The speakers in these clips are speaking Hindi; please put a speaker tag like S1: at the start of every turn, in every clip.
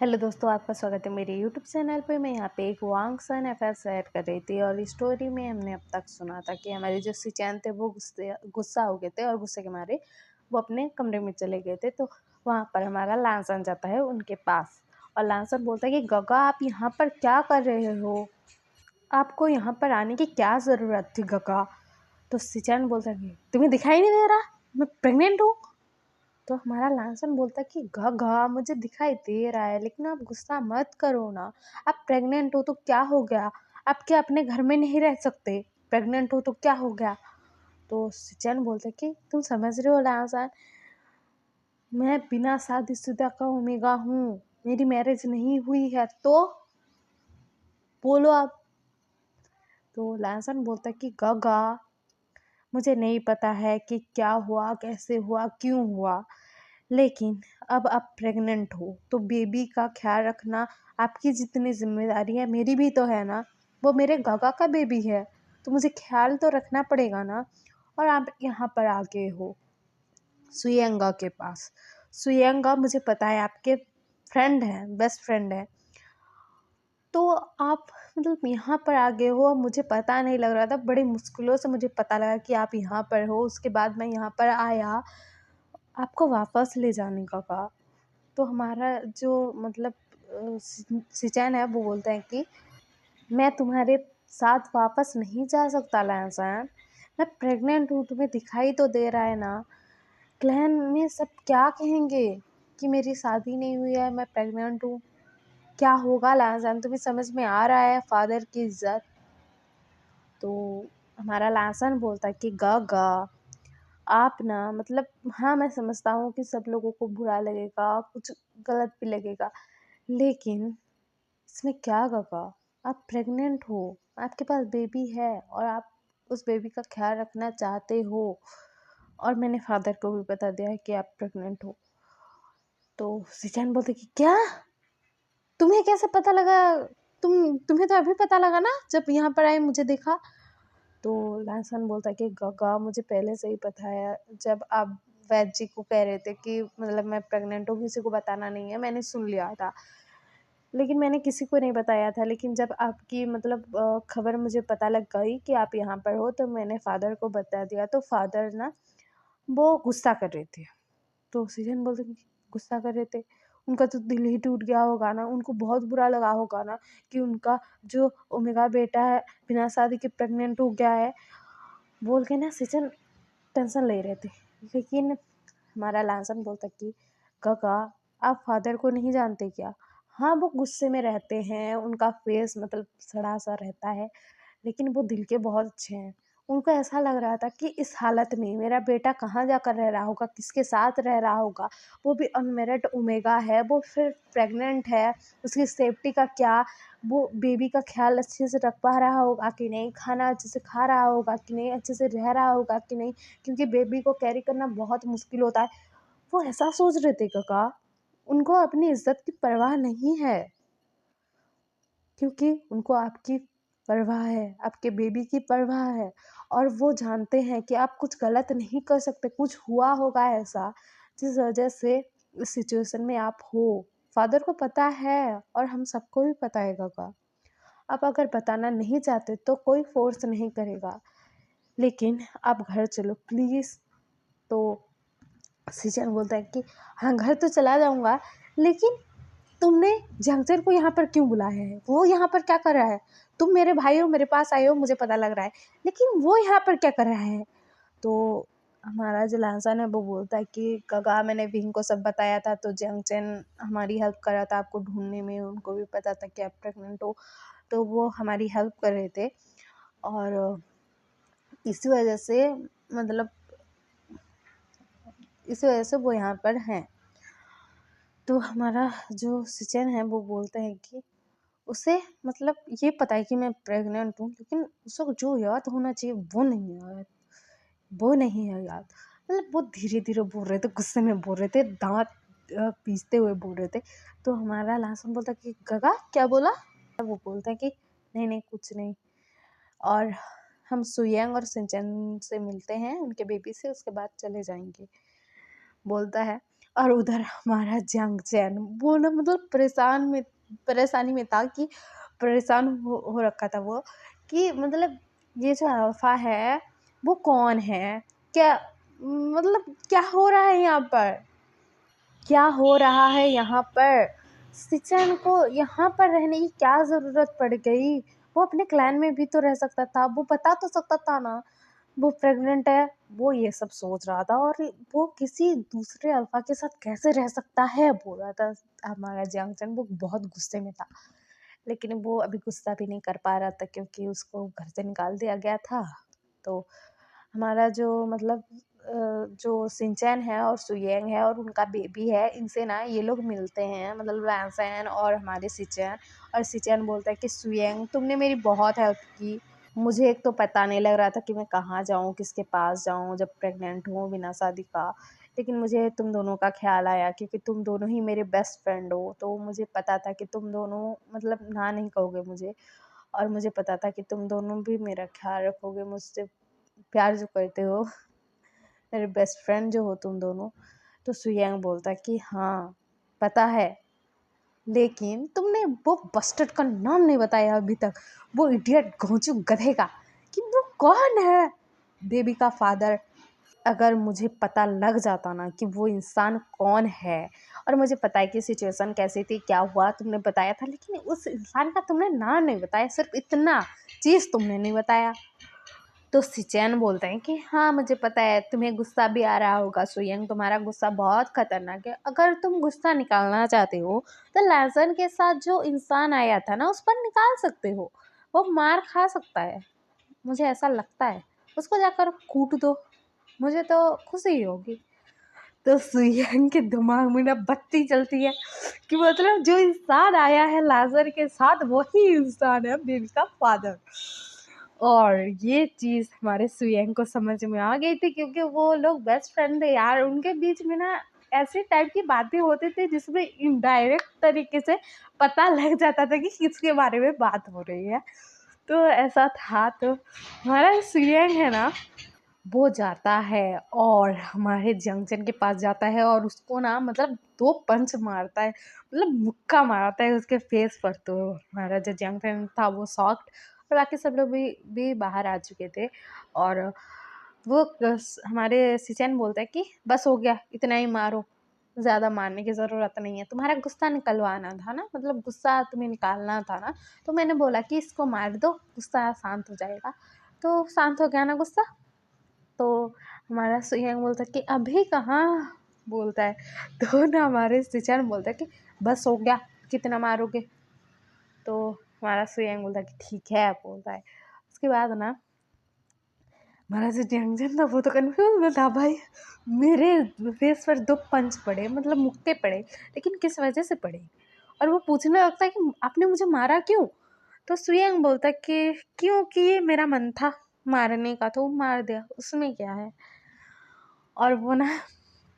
S1: हेलो दोस्तों, आपका स्वागत है मेरे यूट्यूब चैनल पे। मैं यहाँ पे एक वांग सन अफेयर शेयर कर रही थी और स्टोरी में हमने अब तक सुना था कि हमारे जो सिचैन थे वो गुस्सा हो गए थे और गुस्से के मारे वो अपने कमरे में चले गए थे। तो वहाँ पर हमारा लांसन जाता है उनके पास और लांसन बोलता है कि गगा, आप यहाँ पर क्या कर रहे हो? आपको यहाँ पर आने की क्या ज़रूरत थी गगा? तो सिचैन बोलता है कि तुम्हें दिखाई नहीं दे रहा मैं प्रेग्नेंट हूँ? तो हमारा लांसन बोलता कि घा मुझे दिखाई दे रहा है, लेकिन आप गुस्सा मत करो ना। आप प्रेग्नेंट हो तो क्या हो गया? आप क्या अपने घर में नहीं रह सकते? प्रेग्नेंट हो तो क्या हो गया? तो सिचन बोलता कि तुम समझ रहे हो लांसन, मैं बिना शादीशुदा का ओमेगा हूँ, मेरी मैरिज नहीं हुई है। तो बोलो आप। तो लांसन बोलता कि गगा, मुझे नहीं पता है कि क्या हुआ, कैसे हुआ, क्यों हुआ, लेकिन अब आप प्रेग्नेंट हो तो बेबी का ख्याल रखना आपकी जितनी जिम्मेदारी है मेरी भी तो है ना। वो मेरे गगा का बेबी है तो मुझे ख्याल तो रखना पड़ेगा ना। और आप यहाँ पर आ गए हो सुयंगा के पास। सुयंगा मुझे पता है आपके फ्रेंड हैं, बेस्ट फ्रेंड है। तो आप मतलब यहाँ पर आ गए हो, मुझे पता नहीं लग रहा था, बड़ी मुश्किलों से मुझे पता लगा कि आप यहाँ पर हो। उसके बाद मैं यहाँ पर आया आपको वापस ले जाने का कहा। तो हमारा जो मतलब सिचैन है वो बोलता है कि मैं तुम्हारे साथ वापस नहीं जा सकता लांसन, मैं प्रेग्नेंट हूँ, तुम्हें दिखाई तो दे रहा है ना। क्लैन में सब क्या कहेंगे कि मेरी शादी नहीं हुई है, मैं प्रेग्नेंट हूँ, क्या होगा लांसन? तुम्हें समझ में आ रहा है फादर की इज्जत? तो हमारा लांसन बोलता है कि ग ग आप ना मतलब, हाँ मैं समझता हूँ कि सब लोगों को बुरा लगेगा, कुछ गलत भी लगेगा, लेकिन इसमें क्या गगा? आप प्रेग्नेंट हो, आपके पास बेबी है और आप उस बेबी का ख्याल रखना चाहते हो, और मैंने फादर को भी बता दिया है कि आप प्रेग्नेंट हो। तो सिचैन बोलते कि क्या, तुम्हें कैसे पता लगा? तुम्हें तो अभी पता लगा ना जब यहाँ पर आए मुझे देखा। तो लांसन बोलता है कि गगा, मुझे पहले से ही पता है, जब आप वैद जी को कह रहे थे कि मतलब मैं प्रेग्नेंट हूँ, किसी को बताना नहीं है, मैंने सुन लिया था, लेकिन मैंने किसी को नहीं बताया था। लेकिन जब आपकी मतलब खबर मुझे पता लग गई कि आप यहाँ पर हो तो मैंने फादर को बता दिया। तो फादर ना वो गुस्सा कर रहे थे। तो सीजन बोलते कि गुस्सा कर रहे थे, उनका तो दिल ही टूट गया होगा ना, उनको बहुत बुरा लगा होगा ना कि उनका जो ओमेगा बेटा है बिना शादी के प्रेग्नेंट हो गया है, बोल के ना सीजन टेंशन ले रहे थे। लेकिन हमारा लांसन बोलता कि काका, आप फादर को नहीं जानते क्या? हाँ वो गुस्से में रहते हैं, उनका फेस मतलब सड़ा सा रहता है, लेकिन वो दिल के बहुत अच्छे हैं। उनको ऐसा लग रहा था कि इस हालत में मेरा बेटा कहाँ जाकर रह रहा होगा, किसके साथ रह रहा होगा, वो भी अनमेरिड ओमेगा है, वो फिर प्रेग्नेंट है, उसकी सेफ्टी का क्या, वो बेबी का ख्याल अच्छे से रख पा रहा होगा कि नहीं, खाना अच्छे से खा रहा होगा कि नहीं, अच्छे से रह रहा होगा कि नहीं, क्योंकि बेबी को कैरी करना बहुत मुश्किल होता है। वो ऐसा सोच रहे थे काका, उनको अपनी इज्जत की परवाह नहीं है, क्योंकि उनको आपकी परवाह है, आपके बेबी की परवाह है, और वो जानते हैं कि आप कुछ गलत नहीं कर सकते, कुछ हुआ होगा ऐसा जिस वजह से इस सिचुएशन में आप हो। फादर को पता है और हम सबको भी पता है काका। आप अगर बताना नहीं चाहते तो कोई फोर्स नहीं करेगा, लेकिन आप घर चलो प्लीज़। तो सीजन बोलता है कि हाँ घर तो चला जाऊँगा, लेकिन तुमने जंगजर को यहाँ पर क्यों बुलाया है? वो यहाँ पर क्या कर रहा है? तुम मेरे भाई हो, मेरे पास आए हो, मुझे पता लग रहा है, लेकिन वो यहाँ पर क्या कर रहा है? तो हमारा जो लांसन है वो बोलता है कि काका, मैंने विंग को सब बताया था, तो जंगचैन हमारी हेल्प कर रहा था आपको ढूंढने में, उनको भी पता था कि आप प्रेग्नेंट हो, तो वो हमारी हेल्प कर रहे थे, और इसी वजह से मतलब इसी वजह से वो यहाँ पर हैं। तो हमारा जो सिचन है वो बोलते हैं कि उसे मतलब ये पता है कि मैं प्रेग्नेंट हूँ, लेकिन उसको जो याद होना चाहिए वो नहीं है याद, वो नहीं है याद। मतलब वो धीरे धीरे बोल रहे थे, गुस्से में बोल रहे थे, दांत पीसते हुए बोल रहे थे। तो हमारा लासन बोलता कि गगा क्या बोला? वो बोलता है कि नहीं नहीं कुछ नहीं, और हम सुयंग और सिंचन से मिलते हैं, उनके बेबी से, उसके बाद चले जाएंगे, बोलता है। और उधर हमारा जंगचैन वो ना मतलब परेशानी में था कि परेशान हो रखा था वो कि मतलब ये जो अल्फा है वो कौन है, क्या मतलब क्या हो रहा है यहाँ पर, क्या हो रहा है यहाँ पर, सिचन को यहाँ पर रहने की क्या ज़रूरत पड़ गई, वो अपने क्लैन में भी तो रह सकता था, वो बता तो सकता था ना वो प्रेग्नेंट है। वो ये सब सोच रहा था और वो किसी दूसरे अल्फा के साथ कैसे रह सकता है बोल रहा था हमारा जंगचन। वो बहुत गुस्से में था, लेकिन वो अभी गुस्सा भी नहीं कर पा रहा था क्योंकि उसको घर से निकाल दिया गया था। तो हमारा जो मतलब जो सिंचैन है और सुयेंग है और उनका बेबी है, इनसे ना ये लोग मिलते हैं, मतलब लैंसैन और हमारे सिचैन। और सिचैन बोलता है कि सुयेंग तुमने मेरी बहुत हेल्प की, मुझे एक तो पता नहीं लग रहा था कि मैं कहाँ जाऊँ, किसके पास जाऊँ जब प्रेग्नेंट हूँ बिना शादी का, लेकिन मुझे तुम दोनों का ख्याल आया क्योंकि तुम दोनों ही मेरे बेस्ट फ्रेंड हो, तो मुझे पता था कि तुम दोनों मतलब ना नहीं कहोगे मुझे, और मुझे पता था कि तुम दोनों भी मेरा ख्याल रखोगे, मुझसे प्यार जो करते हो, मेरे बेस्ट फ्रेंड जो हो तुम दोनों। तो सुयांग बोलता है कि हाँ पता है, लेकिन तुमने वो बस्टर्ड का नाम नहीं बताया अभी तक, वो इडियट घोंचू गधे का, कि वो कौन है बेबी का फादर। अगर मुझे पता लग जाता ना कि वो इंसान कौन है, और मुझे पता है कि सिचुएशन कैसी थी, क्या हुआ, तुमने बताया था, लेकिन उस इंसान का तुमने नाम नहीं बताया, सिर्फ इतना चीज़ तुमने नहीं बताया। तो सिचैन बोलते हैं कि हाँ मुझे पता है, तुम्हें गुस्सा भी आ रहा होगा सुयंग, तुम्हारा गुस्सा बहुत खतरनाक है, अगर तुम गुस्सा निकालना चाहते हो तो लैसन के साथ जो इंसान आया था ना उस पर निकाल सकते हो, वो मार खा सकता है, मुझे ऐसा लगता है, उसको जाकर कूट दो, मुझे तो खुशी ही होगी। तो सुयंग के दिमाग में ना बत्ती चलती है कि मतलब जो इंसान आया है लाजर के साथ वही इंसान है बेबी का फादर। और ये चीज़ हमारे सुयंग को समझ में आ गई थी क्योंकि वो लोग बेस्ट फ्रेंड थे यार, उनके बीच में ना ऐसे टाइप की बातें होती थी जिसमें इनडायरेक्ट तरीके से पता लग जाता था कि किसके बारे में बात हो रही है। तो ऐसा था। तो हमारा सुयंग है ना वो जाता है और हमारे जंक्शन के पास जाता है और उसको ना मतलब 2 पंच मारता है, मतलब मुक्का मारता है उसके फेस पर। तो हमारा जो जंक्शन था वो शॉक्ड, और बाकी सब लोग भी बाहर आ चुके थे। और वो हमारे सिचन बोलता है कि बस हो गया, इतना ही मारो, ज़्यादा मारने की ज़रूरत नहीं है, तुम्हारा गुस्सा निकलवाना था ना, मतलब गुस्सा तुम्हें निकालना था ना, तो मैंने बोला कि इसको मार दो, गुस्सा शांत हो जाएगा। तो शांत हो गया ना गुस्सा। तो हमारा सुयंग बोलता है कि अभी कहाँ, बोलता है। तो ना हमारे सिचन बोलता है कि बस हो गया, कितना मारोगे। तो हमारा सुयंग बोलता है कि ठीक है, बोलता है। उसके बाद ना हमारा जो जंगजन था वो तो कन्फ्यूज में था भाई, मेरे फेस पर 2 पंच पड़े, मतलब मुक्के पड़े, लेकिन किस वजह से पड़े, और वो पूछने लगता है कि आपने मुझे मारा क्यों। तो सुयंग बोलता है कि क्योंकि ये मेरा मन था मारने का, तो मार दिया, उसमें क्या है। और वो ना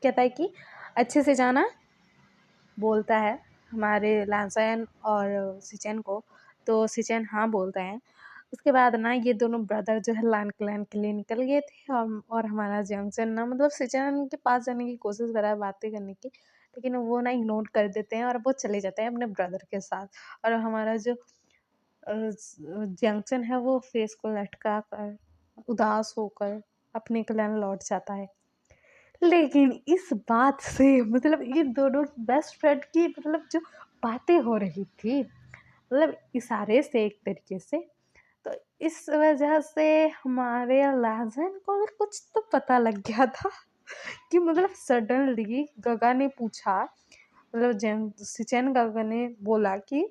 S1: कहता है कि अच्छे से जाना, बोलता है हमारे लांसैन और सिचेन को। तो सिचेन हाँ बोलता है। उसके बाद ना ये दोनों ब्रदर जो है लान क्लैन के लिए निकल गए थे, और हमारा जंक्शन ना मतलब सिचेन के पास जाने की कोशिश कर रहा है बातें करने की, लेकिन वो ना इग्नोर कर देते हैं और वो चले जाते हैं अपने ब्रदर के साथ। और हमारा जो जंक्शन है वो फेस को लटका कर उदास होकर अपने क्लैन लौट जाता है। लेकिन इस बात से मतलब ये दोनों बेस्ट फ्रेंड की मतलब जो बातें हो रही थी, मतलब इशारे से एक तरीके से, तो इस वजह से हमारे लाजन को भी कुछ तो पता लग गया था कि मतलब सडनली गगा ने पूछा, मतलब सिचेन गगा ने बोला कि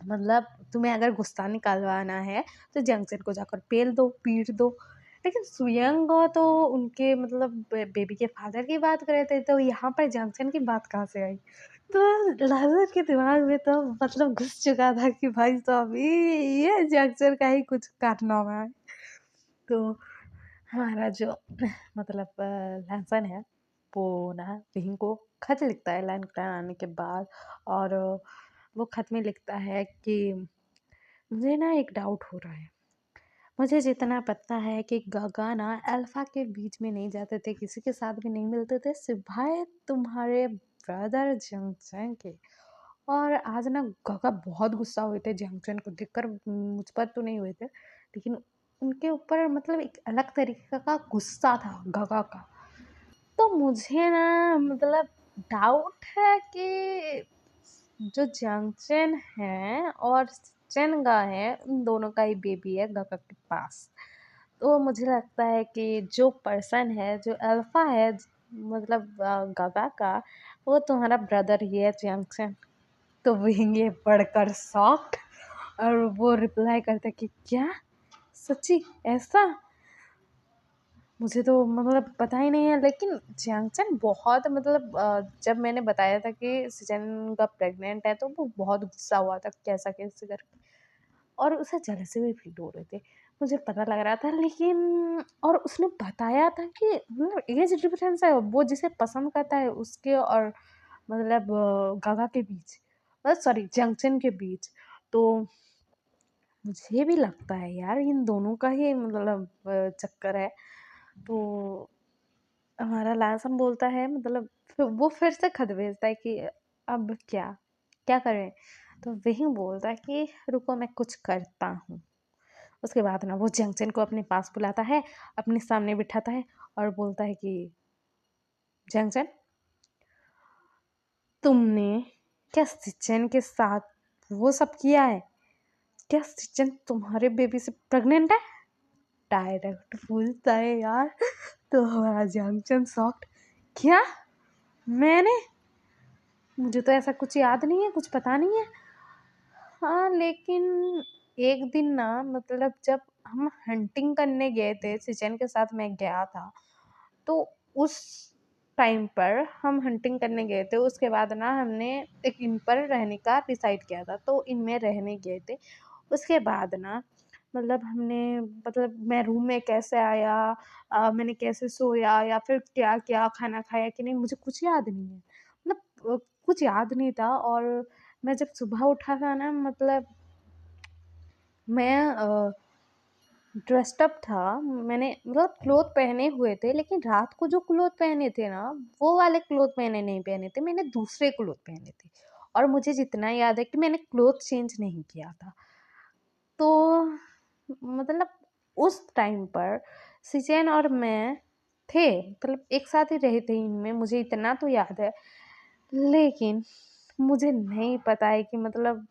S1: मतलब तुम्हें अगर गुस्सा निकालवाना है तो जंक्शन को जाकर पेल दो, पीट दो। लेकिन सुयंग तो उनके मतलब बेबी के फादर की बात कर रहे थे, तो यहाँ पर जंक्शन की बात कहाँ से आई। तो लाजर के दिमाग में तो मतलब घुस चुका था कि भाई साहब ये जंक्शन का ही कुछ कारनामा है। तो हमारा जो मतलब लहसन है वो ना रिंग को खत लिखता है लाइन क्लान आने के बाद। और वो खत में लिखता है कि मुझे ना एक डाउट हो रहा है, मुझे जितना पता है कि गगा ना अल्फा के बीच में नहीं जाते थे, किसी के साथ भी नहीं मिलते थे सिवाय तुम्हारे ब्रदर जंक्शन के। और आज ना गगा बहुत गुस्सा हुए थे जंक्शन को देखकर, मुझ पर तो नहीं हुए थे लेकिन उनके ऊपर मतलब एक अलग तरीके का गुस्सा था गगा का। तो मुझे ना मतलब डाउट है कि जो जंक्शन है और चेनगा है उन दोनों का ही बेबी है गगा के पास। तो मुझे लगता है कि जो पर्सन है जो अल्फा है मतलब गगा का, वो तुम्हारा ब्रदर ही है जंक्शन। तो विंग ये पढ़कर शॉक्ड और वो रिप्लाई करता कि क्या सच्ची ऐसा। मुझे तो मतलब पता ही नहीं है लेकिन जैंगचन बहुत मतलब जब मैंने बताया था कि सिजन का प्रेग्नेंट है तो वो बहुत गुस्सा हुआ था कैसा कैसे करके, और उसे जेलसी भी फील हो रहे थे, मुझे पता लग रहा था। लेकिन और उसने बताया था कि मतलब एज डिफरेंस है वो जिसे पसंद करता है उसके और मतलब गागा के बीच, मतलब सॉरी जंक्शन के बीच। तो मुझे भी लगता है यार इन दोनों का ही मतलब चक्कर है। तो हमारा लासम बोलता है मतलब वो फिर से खत भेजता है कि अब क्या क्या करें। तो वही बोलता है कि रुको मैं कुछ करता हूँ। उसके बाद ना वो जंक्शन को अपने पास बुलाता है, अपने सामने बिठाता है और बोलता है कि जंक्शन, तुमने क्या सिचन के साथ वो सब किया है? क्या सिचन तुम्हारे बेबी से प्रेग्नेंट है? डायरेक्ट पूछता है यार। तो हमारा जंक्शन सॉफ्ट, क्या मैंने, मुझे तो ऐसा कुछ याद नहीं है, कुछ पता नहीं है। हाँ लेकिन एक दिन ना मतलब जब हम हंटिंग करने गए थे सिचन के साथ, मैं गया था तो उस टाइम पर हम हंटिंग करने गए थे। उसके बाद ना हमने एक इन पर रहने का डिसाइड किया था तो इनमें रहने गए थे। उसके बाद ना मतलब हमने मतलब मैं रूम में कैसे आया, मैंने कैसे सोया या फिर क्या क्या खाना खाया कि नहीं मुझे कुछ याद नहीं है। मतलब कुछ याद नहीं था। और मैं जब सुबह उठा था ना मतलब मैं ड्रेस्ड अप था, मैंने मतलब क्लोथ पहने हुए थे लेकिन रात को जो क्लोथ पहने थे ना वो वाले क्लोथ मैंने नहीं पहने थे, मैंने दूसरे क्लोथ पहने थे। और मुझे जितना याद है कि मैंने क्लोथ चेंज नहीं किया था। तो मतलब उस टाइम पर सिचेन और मैं थे, मतलब एक साथ ही रहे थे इनमें, मुझे इतना तो याद है। लेकिन मुझे नहीं पता है कि मतलब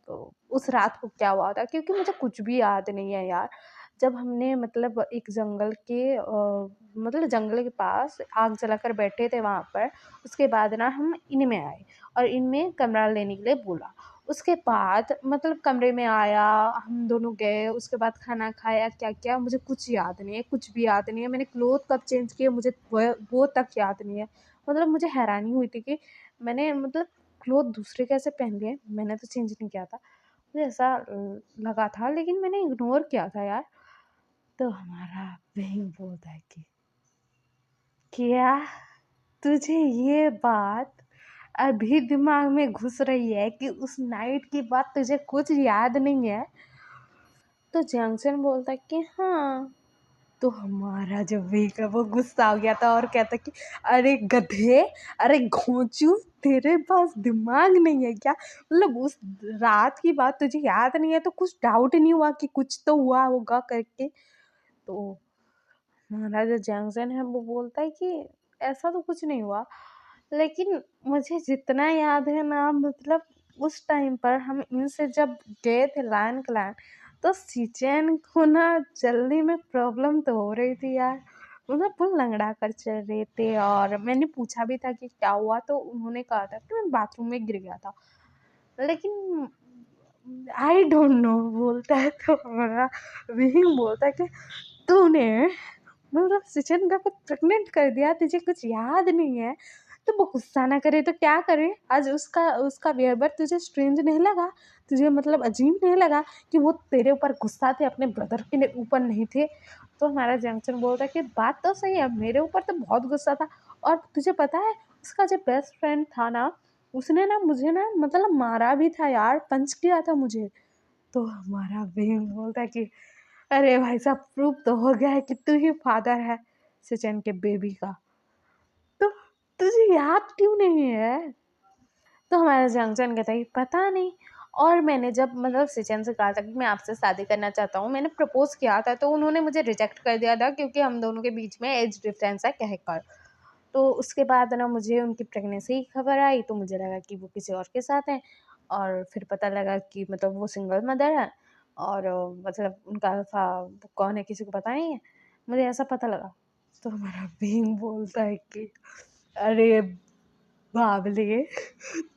S1: उस रात को क्या हुआ था क्योंकि मुझे कुछ भी याद नहीं है यार। जब हमने मतलब एक जंगल के मतलब जंगल के पास आग जलाकर बैठे थे वहाँ पर, उसके बाद ना हम इनमें आए और इनमें कमरा लेने के लिए बोला। उसके बाद मतलब कमरे में आया, हम दोनों गए, उसके बाद खाना खाया, क्या-क्या मुझे कुछ याद नहीं है, कुछ भी याद नहीं है। मैंने क्लोथ कब चेंज किए मुझे वो तक याद नहीं है। मतलब मुझे हैरानी हुई थी कि मैंने मतलब क्लोथ दूसरे कैसे पहन लिए, मैंने तो चेंज नहीं किया था। मुझे ऐसा लगा था लेकिन मैंने इग्नोर किया था यार। तो हमारा बहन बोलता है कि क्या तुझे ये बात अभी दिमाग में घुस रही है कि उस नाइट की बात तुझे कुछ याद नहीं है? तो जंक्शन बोलता है कि हाँ। तो हमारा जो वेग है वो गुस्सा हो गया था और कहता कि अरे गधे, अरे घोंचू, तेरे पास दिमाग नहीं है क्या? मतलब उस रात की बात तुझे याद नहीं है तो कुछ डाउट नहीं हुआ कि कुछ तो हुआ होगा करके? तो हमारा जो जंक्शन है वो बोलता है कि ऐसा तो कुछ नहीं हुआ। लेकिन मुझे जितना याद है ना मतलब उस टाइम पर हम इनसे जब गए थे लायन क्लैन, तो सिचेन को ना चलने में प्रॉब्लम तो हो रही थी यार। मतलब वो लंगड़ा कर चल रहे थे और मैंने पूछा भी था कि क्या हुआ तो उन्होंने कहा था कि मैं बाथरूम में गिर गया था। लेकिन आई डोंट नो बोलता है तो हमारा वही बोलता है कि तूने मतलब सिचन का कुछ प्रेग्नेंट कर दिया, तुझे कुछ याद नहीं है। तो वो गुस्सा ना करे तो क्या करे? आज उसका उसका बिहेवियर तुझे स्ट्रेंज नहीं लगा? तुझे मतलब अजीब नहीं लगा कि वो तेरे ऊपर गुस्सा थे, अपने ब्रदर के ऊपर नहीं थे? तो हमारा जंक्शन बोलता है कि बात तो सही है, मेरे ऊपर तो बहुत गुस्सा था। और तुझे पता है उसका जो बेस्ट फ्रेंड था ना, उसने ना मुझे ना मतलब मारा भी था यार, पंच किया था मुझे। तो हमारा बहन बोलता है कि अरे भाई साहब, प्रूफ तो हो गया है कि तू ही फादर है सचिन के बेबी का, तो तुझे याद क्यों नहीं है? तो हमारा जंक्शन कहता है कि पता नहीं। और मैंने जब मतलब सचिन से कहा था कि मैं आपसे शादी करना चाहता हूँ, मैंने प्रपोज किया था, तो उन्होंने मुझे रिजेक्ट कर दिया था क्योंकि हम दोनों के बीच में एज डिफरेंस है कहकर। तो उसके बाद ना मुझे उनकी प्रेगनेंसी की खबर आई, तो मुझे लगा कि वो किसी और के साथ हैं, और फिर पता लगा कि मतलब वो सिंगल मदर है, और मतलब उनका अल्फा कौन है किसी को पता नहीं है, मुझे ऐसा पता लगा। तो हमारा भीम बोलता है कि अरे बावले,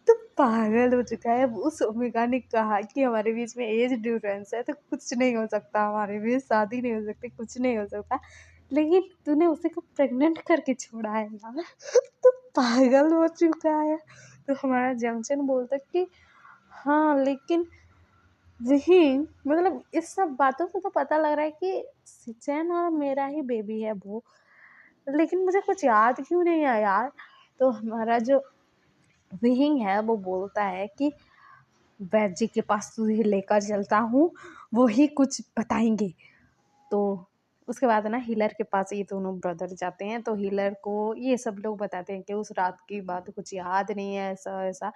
S1: तो पागल हो चुका है। उस ओमेगा ने कहा कि हमारे बीच में एज डिफरेंस है, तो कुछ नहीं हो सकता, हमारे बीच शादी नहीं हो सकती, कुछ नहीं हो सकता, लेकिन तूने उसे को प्रेग्नेंट करके छोड़ा है यार, तो पागल हो चुका है। तो हमारा जंक्शन बोलता कि हाँ, लेकिन वही मतलब इस सब बातों से तो पता लग रहा है कि सचिन और मेरा ही बेबी है वो, लेकिन मुझे कुछ याद क्यों नहीं है यार। तो हमारा जो विहिंग है वो बोलता है कि वैद्य जी के पास तुझे लेकर चलता हूँ, वो ही कुछ बताएंगे। तो उसके बाद ना हीलर के पास ये दोनों ब्रदर जाते हैं, तो हीलर को ये सब लोग बताते हैं कि उस रात की बात कुछ याद नहीं है, ऐसा ऐसा।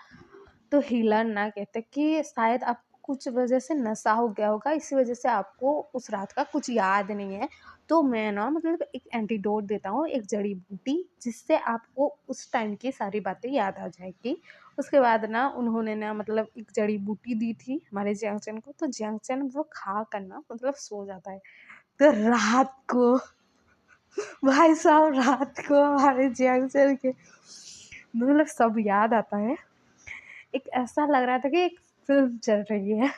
S1: तो हीलर ना कहते कि शायद आपको कुछ वजह से नशा हो गया होगा, इसी वजह से आपको उस रात का कुछ याद नहीं है। तो मैं ना मतलब एक एंटीडोट देता हूँ, एक जड़ी बूटी, जिससे आपको उस टाइम की सारी बातें याद आ जाएगी। उसके बाद ना उन्होंने ना मतलब एक जड़ी बूटी दी थी हमारे जैंक्शन को, तो जैंक्शन वो खा कर ना मतलब सो जाता है। तो रात को भाई साहब, रात को हमारे जैंक्शन के मतलब सब याद आता है। एक ऐसा लग रहा था कि एक फिल्म चल रही है,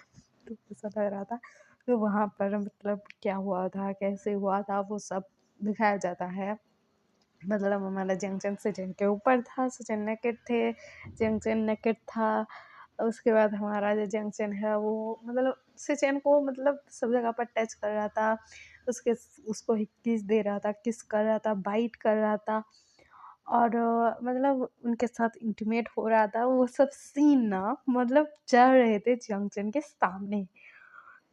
S1: तो ऐसा लग रहा था। तो वहाँ पर मतलब क्या हुआ था, कैसे हुआ था, वो सब दिखाया जाता है। मतलब हमारा जंक्शन सचिन के ऊपर था, सचिन नेकेड थे, जंक्शन नेकेड था। उसके बाद हमारा जो जंक्शन है वो मतलब सचिन को मतलब सब जगह पर टच कर रहा था, उसके उसको किस दे रहा था, किस कर रहा था, बाइट कर रहा था, और मतलब उनके साथ इंटीमेट हो रहा था। वो सब सीन ना मतलब चल रहे थे जंक्शन के सामने।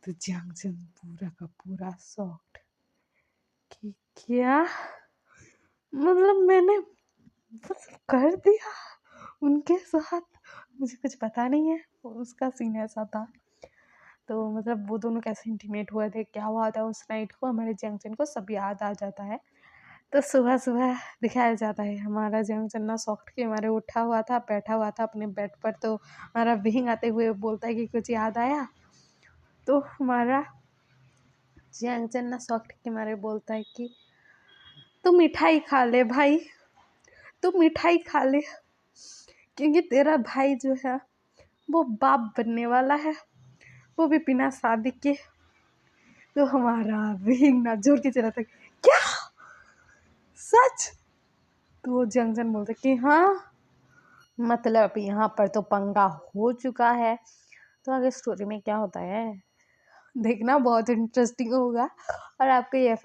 S1: तो जंक्शन पूरा का पूरा शॉक्ड कि क्या मतलब मैंने बस कर दिया उनके साथ, मुझे कुछ पता नहीं है। उसका सीन ऐसा था। तो मतलब वो दोनों कैसे इंटीमेट हुए थे, क्या हुआ था उस नाइट को, हमारे जंक्शन को सब याद आ जाता है। तो सुबह सुबह दिखाया जाता है हमारा जंक्शन ना सॉफ्ट के हमारे उठा हुआ था, बैठा हुआ था अपने बेड पर। तो हमारा विंग आते हुए बोलता है कि कुछ याद आया। तो हमारा जंक्शन ना सॉफ्ट के हमारे बोलता है कि तू मिठाई खा ले भाई, तू मिठाई खा ले, क्योंकि तेरा भाई जो है वो बाप बनने वाला है, वो भी बिना शादी के। तो हमारा विंग ना जोर के चला था, क्या सच? तो जंक्शन बोलते कि हाँ, मतलब यहाँ पर तो पंगा हो चुका है। तो आगे स्टोरी में क्या होता है देखना, बहुत इंटरेस्टिंग होगा। और आपको ये